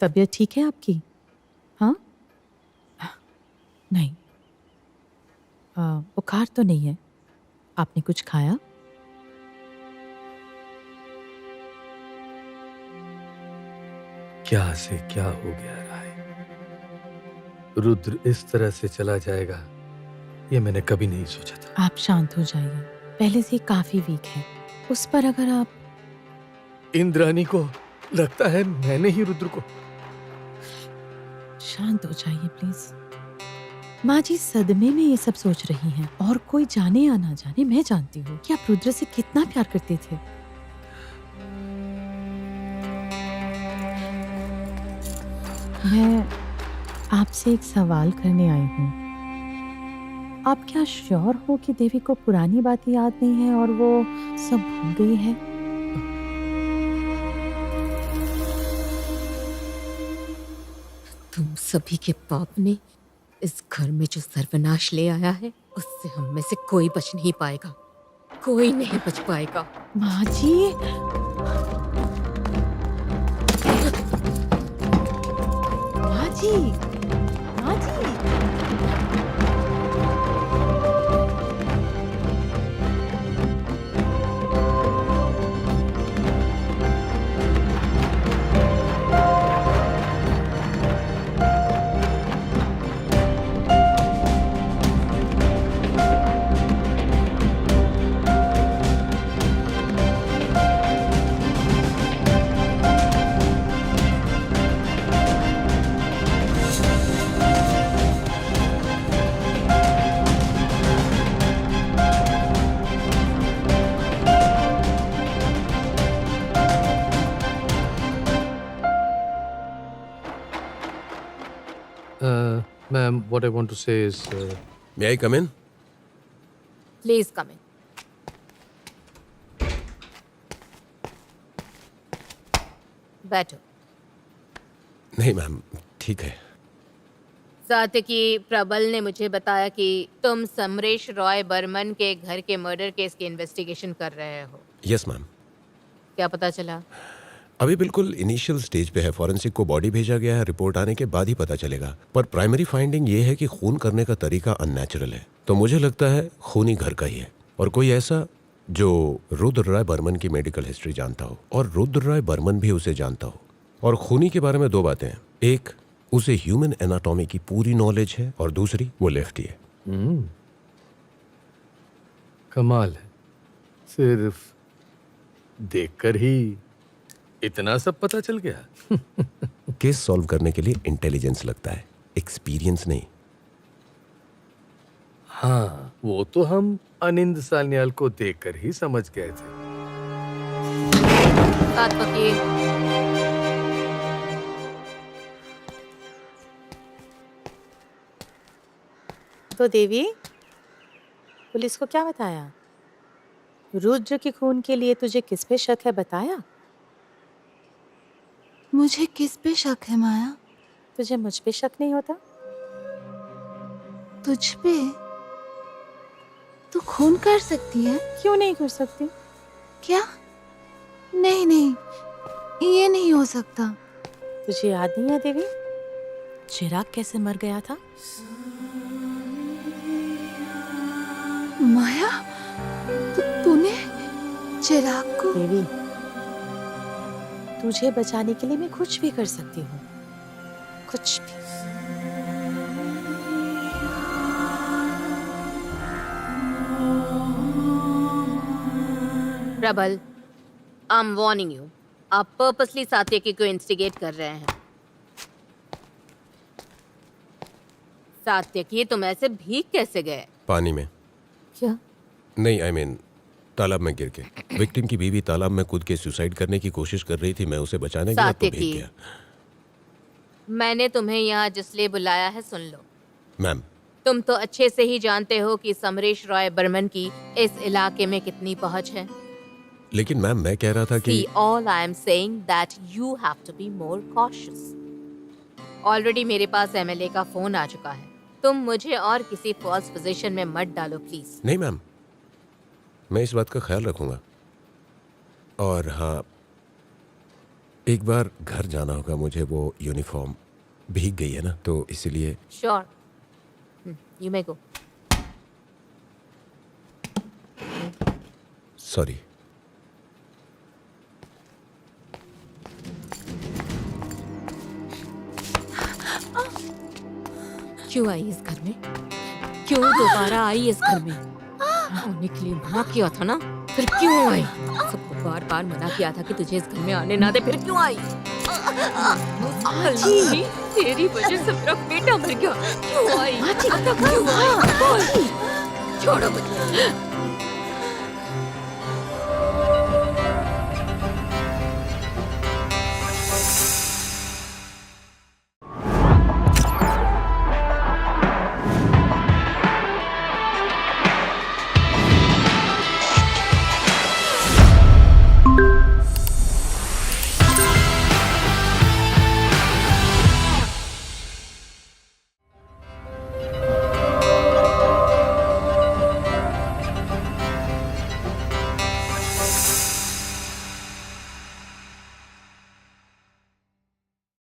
तबीयत ठीक है आपकी? हाँ? नहीं, बुखार तो नहीं है। आपने कुछ खाया? क्या से क्या हो गया राय। रुद्र इस तरह से चला जाएगा ये मैंने कभी नहीं सोचा था। आप शांत हो जाइए। पहले से काफी वीक है। उस पर अगर आप इंद्राणी को लगता है मैंने ही रुद्र को। शांत हो जाइए प्लीज। माँ जी सदमे में ये सब सोच रही हैं और कोई जाने या ना जाने मैं जानती हूँ कि आप रुद्र से कितना प्यार करते थे। मैं आपसे एक सवाल करने आई हूँ। आप क्या श्योर हो कि देवी को पुरानी बातें याद नहीं है और वो सब भूल गई है? तुम सभी के पाप ने इस घर में जो सर्वनाश ले आया है उससे हम में से कोई बच नहीं पाएगा। कोई नहीं बच पाएगा। माँ जी, माँ जी, माँ जी। Ma'am, what I want to say is, May I come in? Please come in. बैठो। नहीं मैम, ठीक है। सात्यकी, प्रबल ने मुझे बताया कि तुम समरेश रॉय बर्मन के घर के मर्डर केस की इन्वेस्टिगेशन कर रहे हो। Yes ma'am. क्या पता चला? अभी बिल्कुल इनिशियल स्टेज पे है। फॉरेंसिक को बॉडी भेजा गया है, रिपोर्ट आने के बाद ही पता चलेगा। पर प्राइमरी फाइंडिंग ये है कि खून करने का तरीका अननेचुरल है। तो मुझे लगता है खूनी घर का ही है और कोई ऐसा जो रुद्र राय बर्मन की मेडिकल हिस्ट्री जानता हो और रुद्र राय बर्मन भी उसे जानता हो। और खूनी के बारे में दो बातें हैं, एक उसे ह्यूमन एनाटॉमी की पूरी नॉलेज है और दूसरी वो लेफ्टी है। कमाल है। सिर्फ देखकर ही इतना सब पता चल गया। केस सॉल्व करने के लिए इंटेलिजेंस लगता है, एक्सपीरियंस नहीं। हाँ, वो तो हम अनिंद सान्याल को देखकर ही समझ गए थे। सात्यकी, तो देवी, पुलिस को क्या बताया? रुद्र के खून के लिए तुझे किस पे शक है बताया? मुझे किस पे शक है माया? तुझे मुझ पे शक नहीं होता? तुझ पे? तू खून कर सकती है? क्यों नहीं कर सकती? क्या? नहीं नहीं, ये नहीं हो सकता। तुझे याद नहीं है देवी, चिराग कैसे मर गया था? माया, तूने चिराग को? देवी, तुझे बचाने के लिए मैं कुछ भी कर सकती हूँ, कुछ भी। प्रबल, आई एम वार्निंग यू। आप पर्पसली सात्यकी को इंस्टिगेट कर रहे हैं। सात्यकी, तुम ऐसे भीग कैसे गए? पानी में। क्या? नहीं, आई मीन तालाब में गिर के। विक्टिम की बीवी तालाब में कूद के सुसाइड करने की कोशिश कर रही थी। मैं उसे बचाने गया तो भीग गया। मैंने तुम्हें यहाँ जिस लिए बुलाया है सुन लो। मैम, तुम तो अच्छे से ही जानते हो कि समरेश रॉय बर्मन की इस इलाके में कितनी पहुंच है। लेकिन मैम मैं कह रहा था कि See, all I am saying that you have to be more cautious. Already मेरे पास एमएलए का फोन आ चुका है। तुम मुझे और किसी फॉल्स पोजीशन में मत डालो प्लीज। नहीं मैम, मैं इस बात का ख्याल रखूंगा। और हाँ, एक बार घर जाना होगा मुझे, वो यूनिफॉर्म भीग गई है ना, तो इसलिए। Sure, you may go. Sorry. क्यों आई इस घर में? क्यों दोबारा आई इस घर में? आने के लिए मना किया था ना, फिर क्यों आई? सबको बार बार मना किया था कि तुझे इस घर में आने ना दे, फिर क्यों आई? अल्लाह, तेरी वजह से मेरा बेटा मर गया। क्यों आई? क्यों आई? बोल। छोड़ो मुझे।